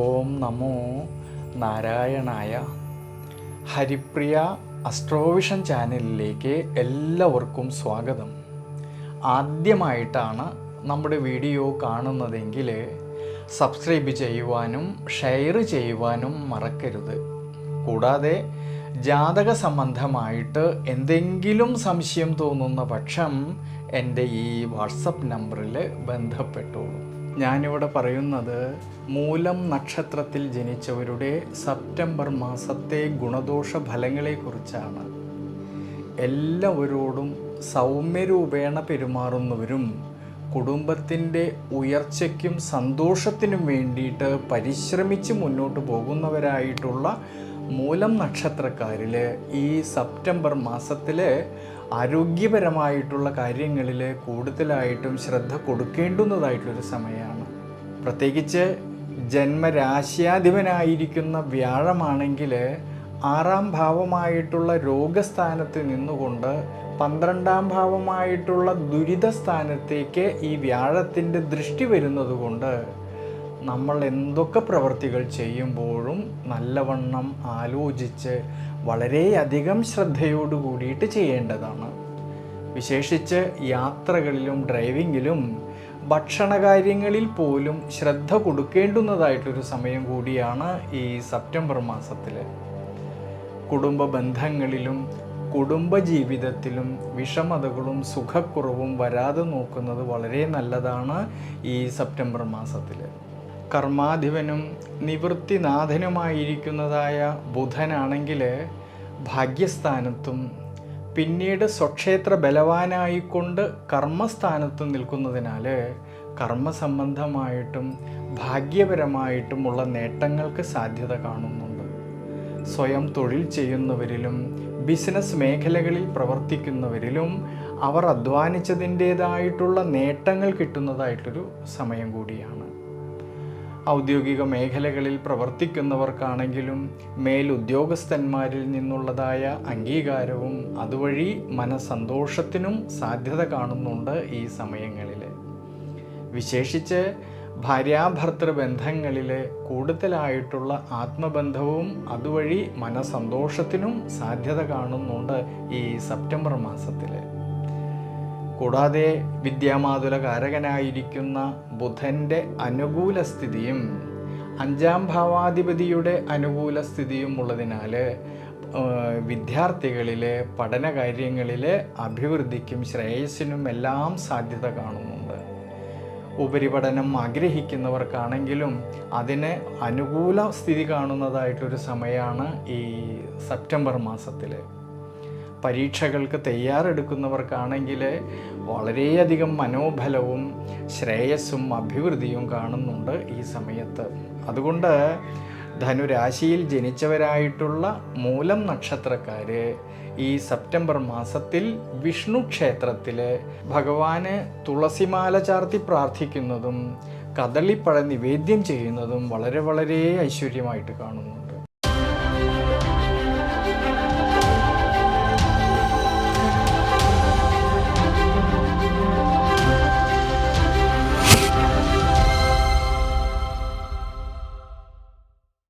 ഓം നമോ നാരായണായ. ഹരിപ്രിയ അസ്ട്രോവിഷൻ ചാനലിലേക്ക് എല്ലാവർക്കും സ്വാഗതം. ആദ്യമായിട്ടാണ് നമ്മുടെ വീഡിയോ കാണുന്നതെങ്കിൽ സബ്സ്ക്രൈബ് ചെയ്യുവാനും ഷെയർ ചെയ്യുവാനും മറക്കരുത്. കൂടാതെ ജാതക സംബന്ധമായിട്ട് എന്തെങ്കിലും സംശയം തോന്നുന്ന പക്ഷം എൻ്റെ ഈ വാട്സപ്പ് നമ്പറിൽ ബന്ധപ്പെട്ടോളൂ. ഞാനിവിടെ പറയുന്നത് മൂലം നക്ഷത്രത്തിൽ ജനിച്ചവരുടെ സെപ്റ്റംബർ മാസത്തെ ഗുണദോഷ ഫലങ്ങളെക്കുറിച്ചാണ്. എല്ലാവരോടും സൗമ്യരൂപേണ പെരുമാറുന്നവരും കുടുംബത്തിൻ്റെ ഉയർച്ചയ്ക്കും സന്തോഷത്തിനും വേണ്ടിയിട്ട് പരിശ്രമിച്ച് മുന്നോട്ട് പോകുന്നവരായിട്ടുള്ള മൂലം നക്ഷത്രക്കാരിൽ ഈ സെപ്റ്റംബർ മാസത്തിൽ ആരോഗ്യപരമായിട്ടുള്ള കാര്യങ്ങളിൽ കൂടുതലായിട്ടും ശ്രദ്ധ കൊടുക്കേണ്ടുന്നതായിട്ടൊരു സമയമാണ്. പ്രത്യേകിച്ച് ജന്മരാശ്യാധിപനായിരിക്കുന്ന വ്യാഴമാണെങ്കിൽ 6-ാം ഭാവമായിട്ടുള്ള രോഗസ്ഥാനത്ത് നിന്നുകൊണ്ട് 12-ാം ഭാവമായിട്ടുള്ള ദുരിത സ്ഥാനത്തേക്ക് ഈ വ്യാഴത്തിൻ്റെ ദൃഷ്ടി വരുന്നത് കൊണ്ട് നമ്മൾ എന്തൊക്കെ പ്രവൃത്തികൾ ചെയ്യുമ്പോഴും നല്ലവണ്ണം ആലോചിച്ച് വളരെയധികം ശ്രദ്ധയോടു കൂടിയിട്ട് ചെയ്യേണ്ടതാണ്. വിശേഷിച്ച് യാത്രകളിലും ഡ്രൈവിങ്ങിലും ഭക്ഷണകാര്യങ്ങളിൽ പോലും ശ്രദ്ധ കൊടുക്കേണ്ടുന്നതായിട്ടൊരു സമയം കൂടിയാണ് ഈ സെപ്റ്റംബർ മാസത്തിൽ. കുടുംബ ബന്ധങ്ങളിലും കുടുംബജീവിതത്തിലും വിഷമതകളും സുഖക്കുറവും വരാതെ നോക്കുന്നത് വളരെ നല്ലതാണ്. ഈ സെപ്റ്റംബർ മാസത്തിൽ കർമാധിപനും നിവൃത്തിനാഥനുമായിരിക്കുന്നതായ ബുധനാണെങ്കിൽ ഭാഗ്യസ്ഥാനത്തും പിന്നീട് സ്വക്ഷേത്ര ബലവാനായിക്കൊണ്ട് കർമ്മസ്ഥാനത്തും നിൽക്കുന്നതിനാൽ കർമ്മസംബന്ധമായിട്ടും ഭാഗ്യപരമായിട്ടുമുള്ള നേട്ടങ്ങൾക്ക് സാധ്യത കാണുന്നുണ്ട്. സ്വയം തൊഴിൽ ചെയ്യുന്നവരിലും ബിസിനസ് മേഖലകളിൽ പ്രവർത്തിക്കുന്നവരിലും അവർ അധ്വാനിച്ചതിൻ്റേതായിട്ടുള്ള നേട്ടങ്ങൾ കിട്ടുന്നതായിട്ടൊരു സമയം കൂടിയാണ്. ഔദ്യോഗിക മേഖലകളിൽ പ്രവർത്തിക്കുന്നവർക്കാണെങ്കിലും മേലുദ്യോഗസ്ഥന്മാരിൽ നിന്നുള്ളതായ അംഗീകാരവും അതുവഴി മനസ്സന്തോഷത്തിനും സാധ്യത കാണുന്നുണ്ട് ഈ സമയങ്ങളിൽ. വിശേഷിച്ച് ഭാര്യാഭർത്തൃ ബന്ധങ്ങളിൽ കൂടുതലായിട്ടുള്ള ആത്മബന്ധവും അതുവഴി മനസ്സന്തോഷത്തിനും സാധ്യത കാണുന്നുണ്ട് ഈ സെപ്റ്റംബർ മാസത്തിൽ. കൂടാതെ വിദ്യാമാതുലകാരകനായിരിക്കുന്ന ബുധൻ്റെ അനുകൂല സ്ഥിതിയും 5-ാം ഭാവാധിപതിയുടെ അനുകൂല സ്ഥിതിയും ഉള്ളതിനാൽ വിദ്യാർത്ഥികളിലെ പഠനകാര്യങ്ങളിലെ അഭിവൃദ്ധിക്കും ശ്രേയസ്സിനും എല്ലാം സാധ്യത കാണുന്നുണ്ട്. ഉപരിപഠനം ആഗ്രഹിക്കുന്നവർക്കാണെങ്കിലും അതിന് അനുകൂല സ്ഥിതി കാണുന്നതായിട്ടൊരു സമയമാണ് ഈ സെപ്റ്റംബർ മാസത്തിൽ. പരീക്ഷകൾക്ക് തയ്യാറെടുക്കുന്നവർക്കാണെങ്കിൽ വളരെയധികം മനോബലവും ശ്രേയസ്സും അഭിവൃദ്ധിയും കാണുന്നുണ്ട് ഈ സമയത്ത്. അതുകൊണ്ട് ധനുരാശിയിൽ ജനിച്ചവരായിട്ടുള്ള മൂലം നക്ഷത്രക്കാർ ഈ സെപ്റ്റംബർ മാസത്തിൽ വിഷ്ണു ക്ഷേത്രത്തിൽ ഭഗവാന് തുളസിമാല ചാർത്തി പ്രാർത്ഥിക്കുന്നതും കദളിപ്പഴ നിവേദ്യം ചെയ്യുന്നതും വളരെ ഐശ്വര്യമായിട്ട് കാണുന്നു.